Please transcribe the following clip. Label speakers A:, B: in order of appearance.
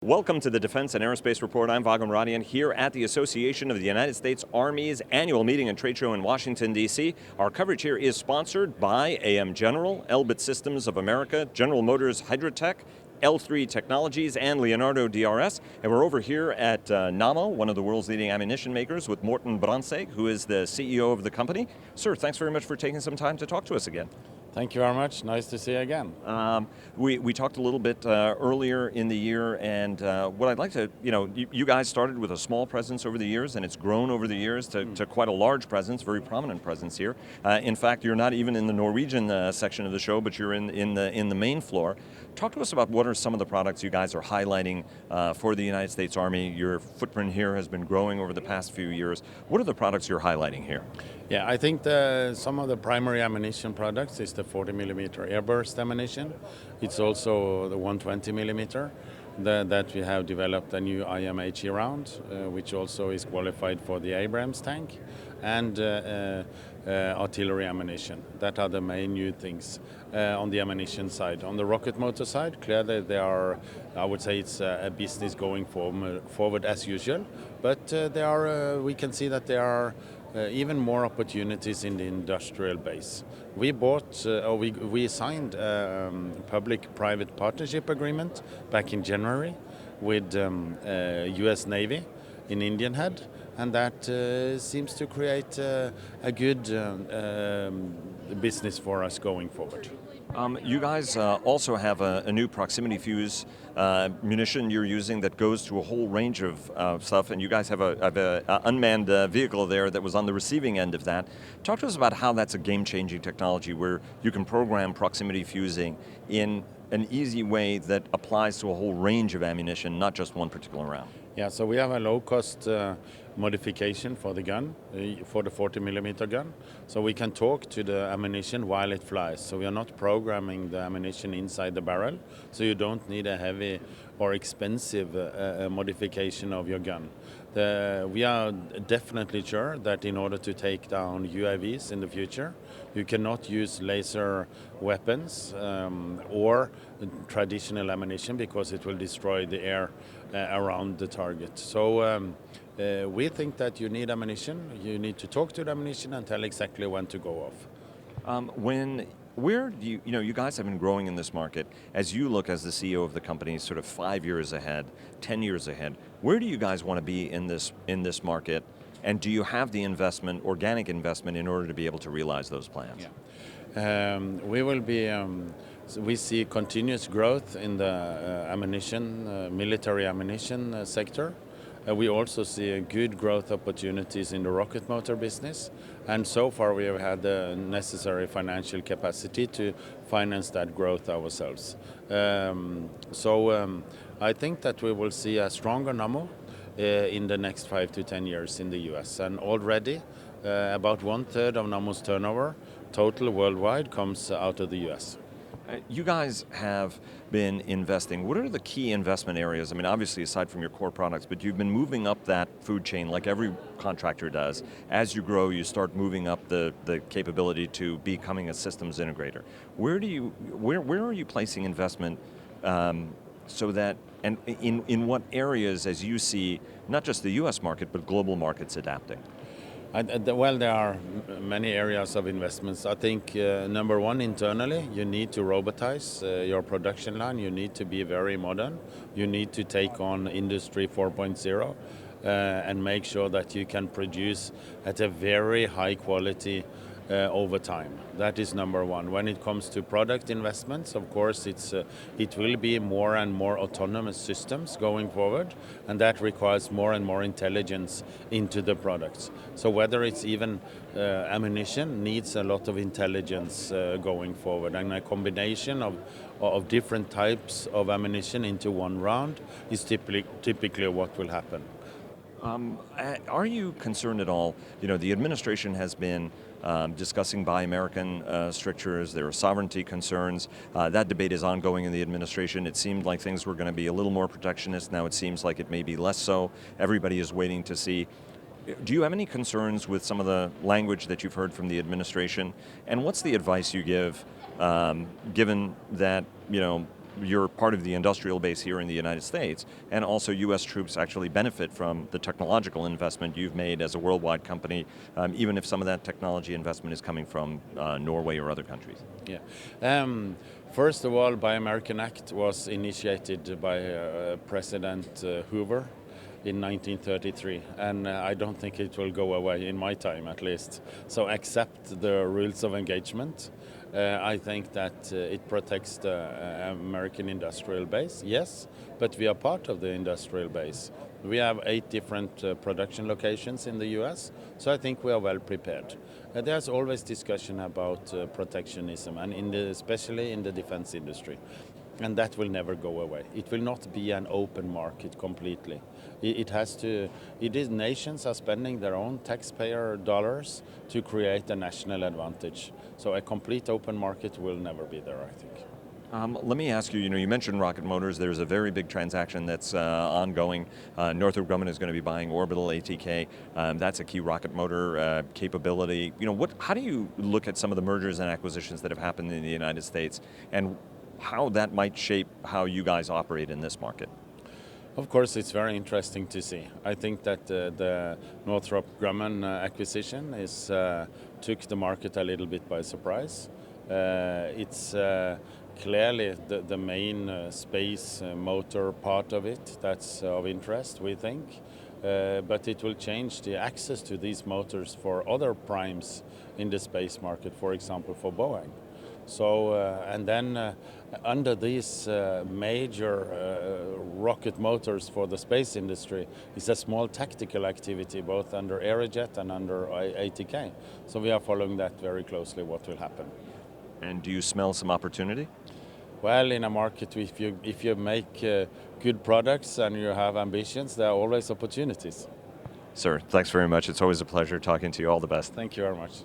A: Welcome to the Defense and Aerospace Report. I'm Vago Muradian here at the Association of the United States Army's annual meeting and trade show in Washington, D.C. Our coverage here is sponsored by AM General, Elbit Systems of America, General Motors Hydrotech, L3 Technologies, and Leonardo DRS. And we're over here at Nammo, one of the world's leading ammunition makers, with Brandtzæg, who is the CEO of the company. Sir, thanks very much for taking some time to talk to us again.
B: Thank you very much. Nice to see you again.
A: We talked a little bit earlier in the year, and what I'd like to, you guys started with a small presence over the years, and it's grown over the years to quite a large presence, very prominent presence here. In fact, you're not even in the Norwegian section of the show, but you're in the main floor. Talk to us about what are some of the products you guys are highlighting for the United States Army. Your footprint here has been growing over the past few years. What are the products you're highlighting here?
B: Yeah, I think some of the primary ammunition products is the 40 millimeter airburst ammunition. It's also the 120 millimeter that we have developed a new IMHE round, which also is qualified for the Abrams tank, and artillery ammunition. That are the main new things on the ammunition side. On the rocket motor side, clearly they are, I would say it's a business going forward as usual, but we can see that there are even more opportunities in the industrial base. We signed a public-private partnership agreement back in January with US Navy in Indian Head, and that seems to create a good business for us going forward.
A: You guys also have a new proximity fuse munition you're using that goes to a whole range of stuff, and you guys have a unmanned vehicle there that was on the receiving end of that. Talk to us about how that's a game-changing technology where you can program proximity fusing in an easy way that applies to a whole range of ammunition, not just one particular round.
B: Yeah, so we have a low-cost modification for the gun, for the 40 millimeter gun. So we can talk to the ammunition while it flies. So we are not programming the ammunition inside the barrel. So you don't need a heavy or expensive modification of your gun. We are definitely sure that in order to take down UAVs in the future, you cannot use laser weapons or traditional ammunition because it will destroy the air around the target. So we think that you need ammunition. You need to talk to the ammunition and tell exactly when to go off.
A: Where do you guys have been growing in this market. As you look as the CEO of the company, sort of 5 years ahead, 10 years ahead, where do you guys want to be in this market? And do you have the investment, organic investment, in order to be able to realize those plans?
B: Yeah. We see continuous growth in the military ammunition sector. We also see good growth opportunities in the rocket motor business, and so far we have had the necessary financial capacity to finance that growth ourselves. I think that we will see a stronger Nammo in the next 5 to 10 years in the US, and already about 1/3 of Nammo's turnover total worldwide comes out of the US.
A: You guys have been investing. What are the key investment areas? I mean, obviously, aside from your core products, but you've been moving up that food chain like every contractor does. As you grow, you start moving up the capability to becoming a systems integrator. Where are you placing investment so that, and in what areas, as you see, not just the US market, but global markets adapting?
B: Well, there are many areas of investments. I think number one, internally, you need to robotize your production line. You need to be very modern. You need to take on Industry 4.0 and make sure that you can produce at a very high quality over time. That is number one. When it comes to product investments, of course, it will be more and more autonomous systems going forward, and that requires more and more intelligence into the products. So whether it's even ammunition needs a lot of intelligence going forward, and a combination of different types of ammunition into one round is typically what will happen.
A: Are you concerned at all? The administration has been discussing Buy American strictures. There are sovereignty concerns. That debate is ongoing in the administration. It seemed like things were going to be a little more protectionist. Now it seems like it may be less so. Everybody is waiting to see. Do you have any concerns with some of the language that you've heard from the administration? And what's the advice you give, given that you're part of the industrial base here in the United States, and also U.S. troops actually benefit from the technological investment you've made as a worldwide company, even if some of that technology investment is coming from Norway or other countries.
B: Yeah. First of all, Buy American Act was initiated by President Hoover in 1933, and I don't think it will go away in my time at least. So accept the rules of engagement. I think that it protects the American industrial base, yes, but we are part of the industrial base. We have 8 different production locations in the US, so I think we are well prepared. There's always discussion about protectionism, and especially in the defense industry. And that will never go away. It will not be an open market completely. Nations are spending their own taxpayer dollars to create a national advantage. So a complete open market will never be there, I think.
A: Let me ask you, you mentioned rocket motors. There's a very big transaction that's ongoing. Northrop Grumman is going to be buying Orbital ATK. That's a key rocket motor capability. How do you look at some of the mergers and acquisitions that have happened in the United States, and how that might shape how you guys operate in this market?
B: Of course, it's very interesting to see. I think that the Northrop Grumman acquisition took the market a little bit by surprise. It's clearly the main space motor part of it that's of interest, we think. But it will change the access to these motors for other primes in the space market, for example, for Boeing. So, and then under these major rocket motors for the space industry is a small tactical activity, both under Aerojet and under ATK. So we are following that very closely, what will happen.
A: And do you smell some opportunity?
B: Well, in a market, if you make good products and you have ambitions, there are always opportunities.
A: Sir, thanks very much. It's always a pleasure talking to you. All the best.
B: Thank you very much.